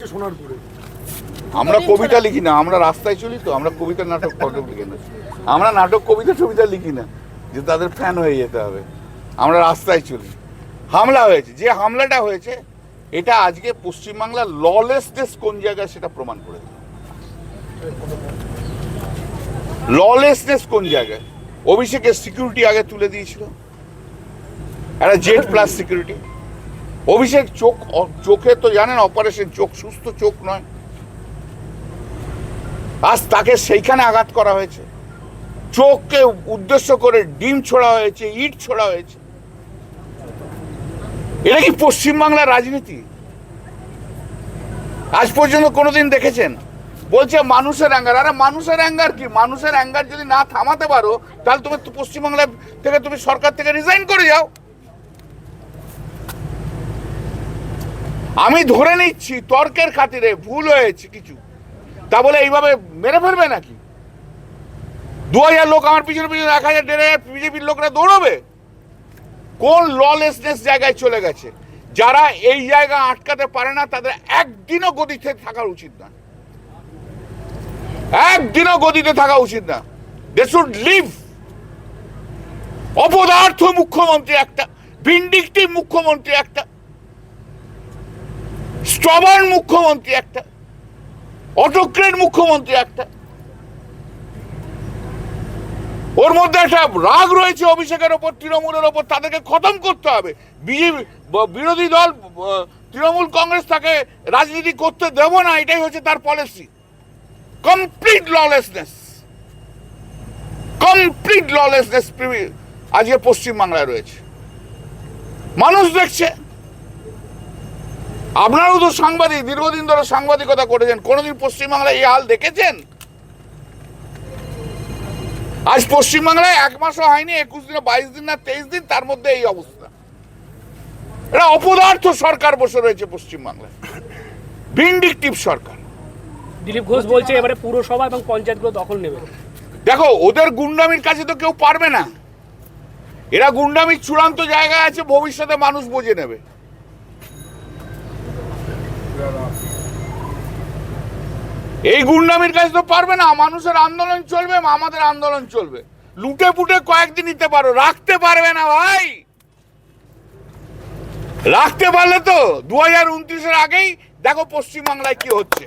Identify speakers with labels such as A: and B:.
A: সোনারপুরে।
B: আমরা কবিতা লিখি না, আমরা রাস্তায় চলি তো, আমরা কবিতা নাটক ফটক লিখি না, আমরা নাটক কবিতা লিখি না যে তাদের ফ্যান হয়ে যেতে হবে। আমরা রাস্তায় চলি। হামলা হয়েছে, যে হামলাটা হয়েছে এটা আজকে পশ্চিমবাংলার ললেসনেস কোন জায়গায় সেটা প্রমাণ করে দিল। ললেসনেস কোন জায়গায়? অভিষেকের সিকিউরিটি আগে তুলে দিয়েছিল, একটা জেড প্লাস সিকিউরিটি। অভিষেক চোখে তো জানেন অপারেশন, চোখ সুস্থ চোখ নয়, আজ তাকে সেইখানে আঘাত করা হয়েছে। চোখকে উদ্দেশ্য করে ডিম ছোড়া হয়েছে, ইট ছোড়া হয়েছে। এটা কি পশ্চিমবাংলার রাজনীতি? আজ পর্যন্ত কোনোদিন দেখেছেন? বলছে মানুষের অ্যাঙ্গার। আরে মানুষের অ্যাঙ্গার কি? মানুষের অ্যাঙ্গার যদি না থামাতে পারো তাহলে তুমি পশ্চিমবাংলা থেকে, তুমি সরকার থেকে রিজাইন করে যাও। আমি ধরে নিচ্ছি তর্কের খাতিরে ভুল হয়েছে কিছু, তা বলে এইভাবে মেরে ফেলবে নাকি? 2000 লোক আমার পিছনে পিছনে 1000 1500 বিজেপির লোকরা দৌড়বে? কোন ললেসনেস জায়গায় চলে গেছে? যারা এই জায়গা আটকাতে পারে না তাদের একদিনও গদিতে থাকা উচিত না, একদিনও গদিতে থাকা উচিত না। They should leave. অপদার্থ মুখ্যমন্ত্রী একটা, ভিন্ডিকটিভ মুখ্যমন্ত্রী একটা, স্ট্রবার্ন মুখ্যমন্ত্রী একটা, অটোক্রেট মুখ্যমন্ত্রী একটা। ওর মধ্যে একটা রাগ রয়েছে অভিষেকের ওপর, তৃণমূলের ওপর, তাদেরকে খতম করতে হবে। বিজেপি বিরোধী দল তৃণমূল কংগ্রেস তাকে রাজনীতি করতে দেব না, এটাই হচ্ছে তার policy. Complete lawlessness, complete lawlessness আজকে পশ্চিমবাংলায় রয়েছে। মানুষ দেখছে। আপনারাও তো সাংবাদিক, দীর্ঘদিন ধরে সাংবাদিকতা করেছেন, কোনোদিন পশ্চিমবাংলায় এই হাল দেখেছেন? আজ পশ্চিমবাংলায় 1 মাসও হয়নি, 21 দিনে 22 দিন না 23 দিন, তার মধ্যে এই অবস্থা। এটা অপদার্থ সরকার বসে রয়েছে পশ্চিমবাংলায়, ভিন্ডিকটিভ সরকার।
C: দিলীপ ঘোষ বলছে এবারে পুরসভা এবং পঞ্চায়েতগুলো দখল নেবে।
B: দেখো, ওদের গুন্ডামির কাছে তো কেউ পারবে না। এরা গুন্ডামির চূড়ান্ত জায়গায় আছে, ভবিষ্যতে মানুষ বুঝে নেবে। এই গুন্ডামির কাছে তো পারবে না। মানুষের আন্দোলন চলবে, আমাদের আন্দোলন চলবে। লুটে পুটে কয়েকদিন নিতে পারো, রাখতে পারবে না ভাই। রাখতে পারলে তো 2029-এর আগেই দেখো পশ্চিমবাংলায় কি হচ্ছে।